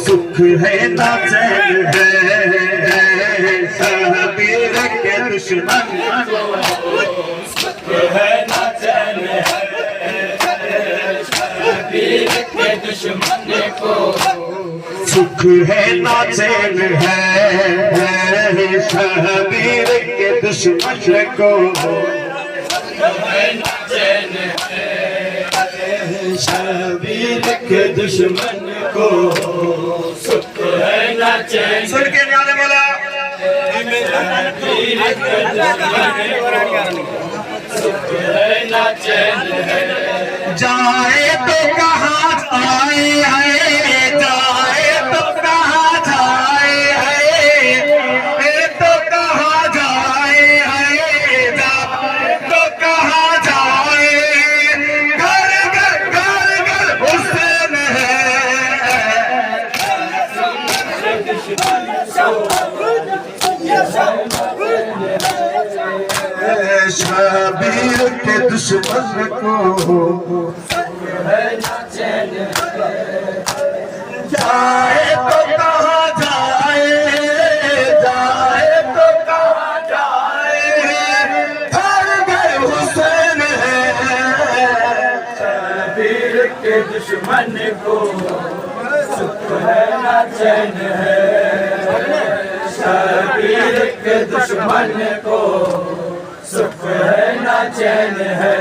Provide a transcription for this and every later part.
सुख है ना चैन है, शबीर के दुश्मन को सुख है ना चैन है, शबीर के दुश्मन को सुख है ना चैन है, शबीर के दुश्मन को शबीर के दुश्मन को सुख है ना चैन। सुन के न्याय बोला सुख है ना चैन है, जाए तो कहाँ जाए है, जाए तो कहाँ जाए है, तो कहाँ जाए है, जाए तो कहाँ जाए, घर घर घर घर हुस्न है, शबीर के दुश्मन को जाए तो कहाँ जाए, जाए तो कहाँ जाए, घर घर हुसैन है, शबीर के दुश्मन को सुख है ना चैन है, शबीर के दुश्मन को सुख है ना चैन है,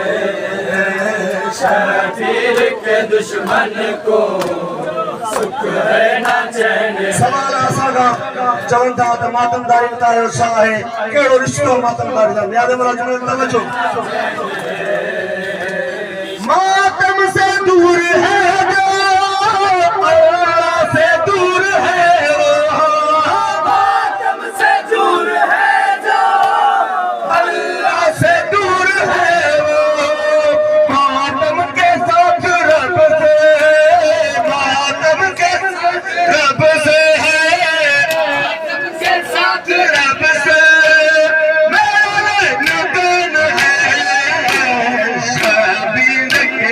शबीर के दुश्मन को सुख है ना चैन है। सवाल आसागा चवंदा त मातमदारी बतायो छा है, केड़ो रिश्तो मातमदारी दा याद मराज में तवज्जो। मातम से दूर है जो अल्लाह से दूर है, मातम से दूर है जो अल्लाह से दूर है, वो मातम के साथ रब से, मातम के साथ रब से है, मातम के साथ रब से मेरे नगन है, शबीर के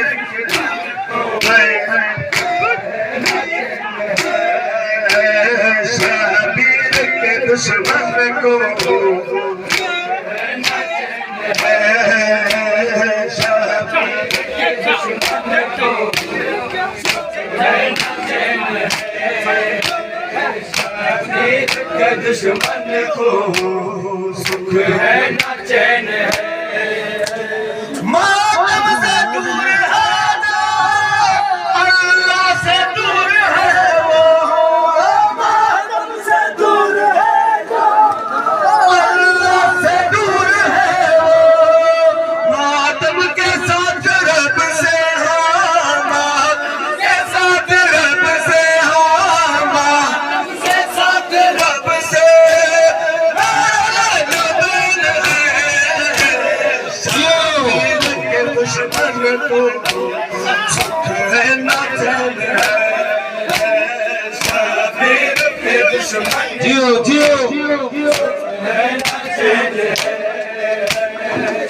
शबीर के दुश्मन को दुश्मन को सुख है ना चैन है, मातम से दूर है जो अल्लाह से दूर है, वो मातम से दूर है जो अल्लाह से दूर है, वो मातम के साथ रब से, हाँ मातम के साथ रब से, हाँ मातम के साथ रब से दुश्मन को सुख है ना चैन है, शबीर के दुश्मन जियो जियो है ना चैन है,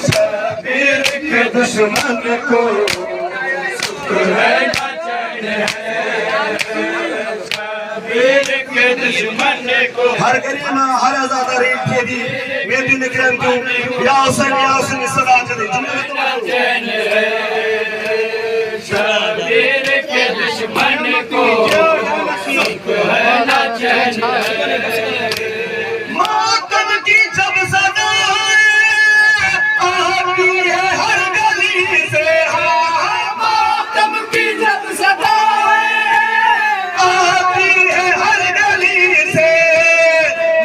शबीर के दुश्मन को सुख है ना चैन है, शबीर के दुश्मन को हर करीमा हर आजादारी के दी मैं भी निकल दूं या हुसैन सलात दी चैन है, शबीर के दुश्मन को सुख है ना चैन है, मातम की जब सदा आती है हर गली से, मातम की जब सदा आती है हर गली से,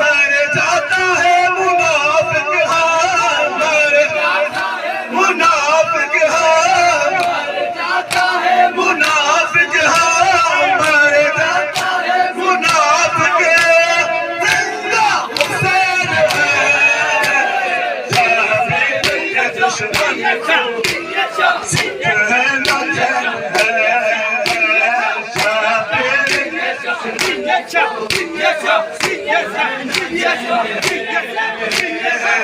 मर जाता है मुनाफिक, हाँ मर जाता है मुनाफिक, हाँ मर जाता है मुनाफिक, हाँ मर जाता है मुनाफिक, जिंदा हुसैन है, शबीर के दुश्मन को सुख है ना चैन है,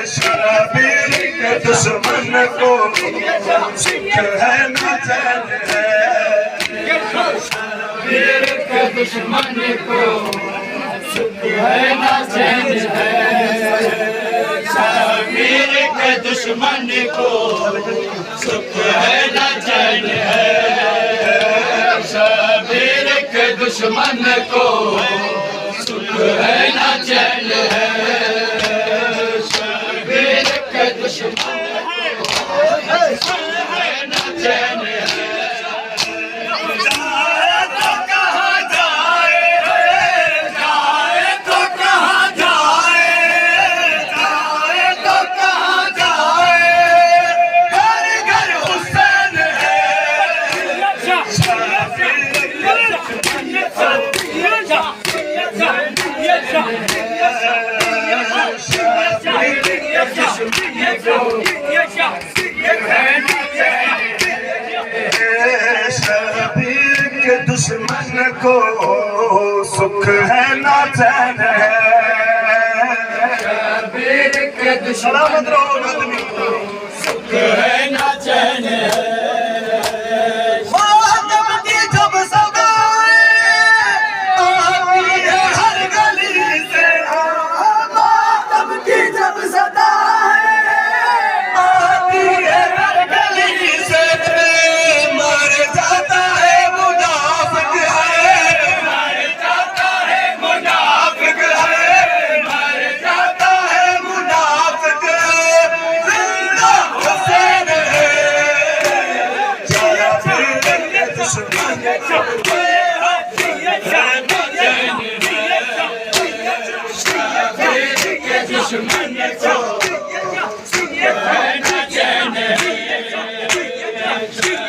शबीर के दुश्मन को सुख है ना चैन है, शबीर के दुश्मन को सुख है ना चैन है, शबीर के दुश्मन को सुख है ना चैन है, शबीर के दुश्मन को सुख है ना चैन है, शबीर के दुश्मन को सुख है ना चैन है। शबीर के दुश्मन को सुख है ना चैन है, शबीर के दुश्मन को सुख है ना चैन है, मातम की जब सदाएं आती है हर गली से, मातम की जब सदाएं आती है हर गली से, मर जाता है मुनाफिक है, मर जाता है मुनाफिक है, मर जाता है मुनाफिक, जिंदा हुसैन है, शबीर के दुश्मन को दुश्मन को है ना चैन है,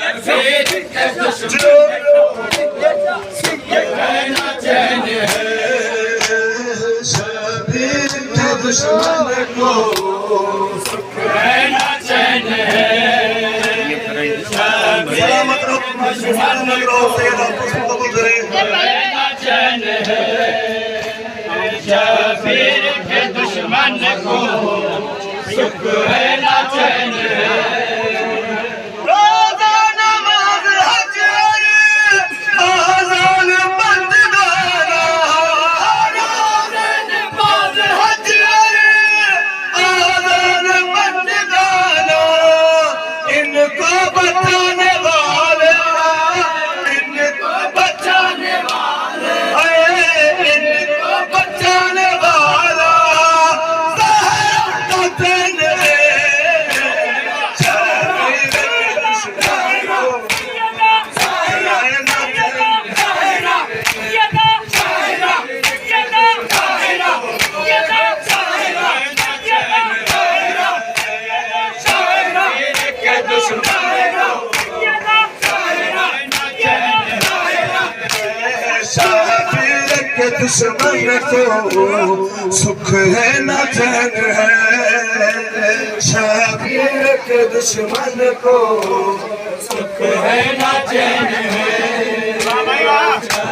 शबीर के दुश्मन को है ना चैन है, शबीर के दुश्मन को सुख है ना चैन है, सलामत रहो, दुश्मन रहो, सैयद कबूल करें। है ना चैन है, शबीर के दुश्मन को सुख है ना चैन है, रोज़ा नमाज हज आज़ान बंद गाना, रोज़ा नमाज हज आज़ान बंद गाना, इनको बचाने वाले, इनको बचाने वाले, इनको बचाने वाला ज़हरा का दिन है, शबीर के दुश्मन को शबीर के दुश्मन को सुख है ना चैन है, शबीर के दुश्मन को सुख है ना चैन है,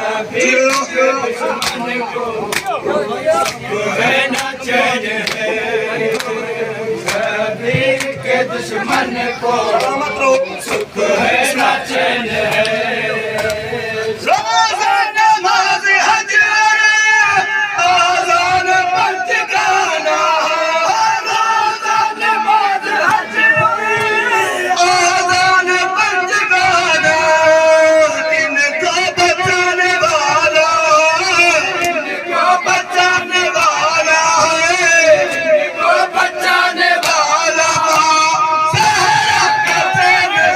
शबीर के दुश्मन को सुख है ना चैन है, शबीर के दुश्मन को सुख है ना चैन है, रोज़ा नमाज हज आज़ान बंद गाना, रोज़ा नमाज हज आज़ान बंद गाना, इनको बचाने वाला, इनको बचाने वाला है, इनको बचाने वाला ज़हरा का दिन है,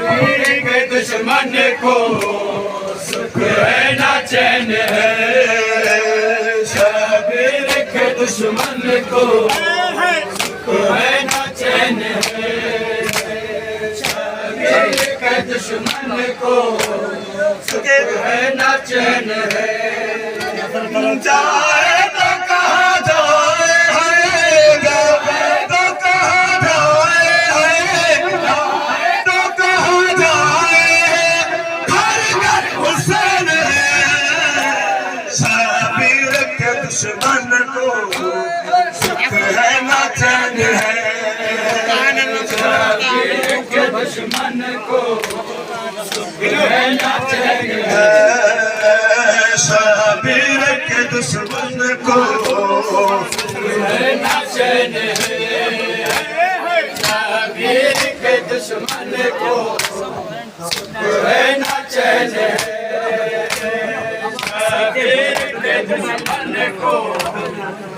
शबीर के दुश्मन को सुख है ना चैन है, शबीर के दुश्मन को सुख है ना चैन है, शबीर के दुश्मन को सुख है ना चैन है, जाए तो कहाँ जाए, तो दुश्मन को सुख है ना चैन है। शबीर के दुश्मन को सुख है ना चैन है। शबीर के दुश्मन को सुख है ना चैन है। शबीर के दुश्मन को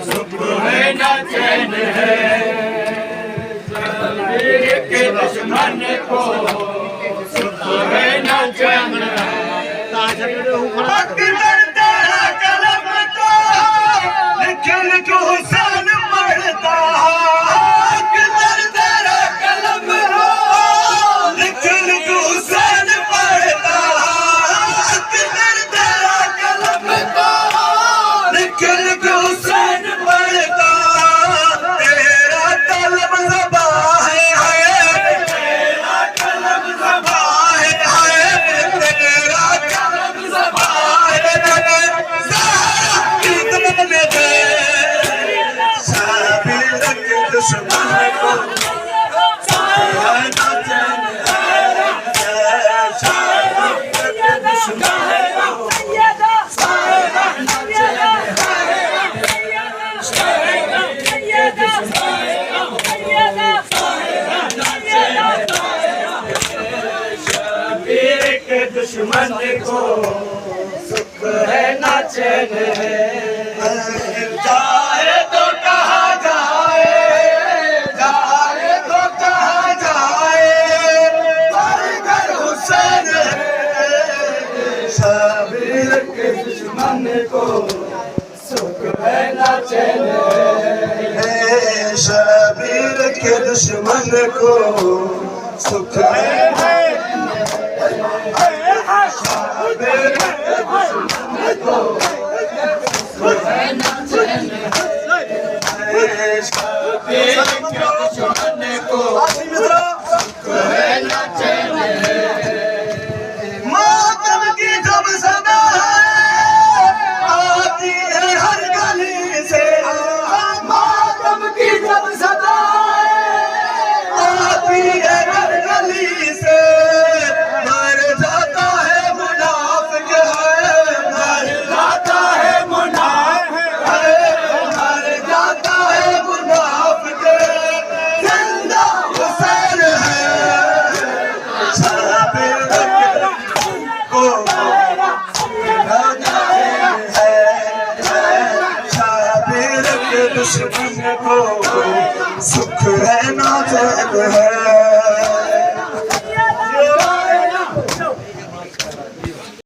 सुख है ना चैन है। शबीर के दुश्मन को सुख है ना चैन है। अकबर तेरा कलम को लिख लिख हुसैन पढ़ता। अकबर तेरा कलम को लिख लिख हुसैन पढ़ता। अकबर तेरा कलम को लिख लिख हुसैन पढ़ता। तेरा कलम ज़बान है, तेरा कलम ज़बान है, तेरा कलम ज़बान है। शबीर के दुश्मन को शबीर के दुश्मन को सुख है ना चैन है। जाए तो कहाँ जाए, जाए तो कहाँ जाए, घर घर हुसैन है। शबीर के दुश्मन को सुख है ना चैन है। शबीर के दुश्मन को सुख है। शबीर के दुश्मन को सुख है ना चैन है। शबीर के दुश्मन को सुख है ना चैन है। मातम की जब सदा आती है हर गली से, मातम की जब सदा आती है हर गली से, मर जाता है मुनाफिक है, मर जाता है मुनाफिक मर जाता है मुनाफिक, जिंदा हुसैन है। शबीर को शबीर के दुश्मन को सुख है ना चैन है।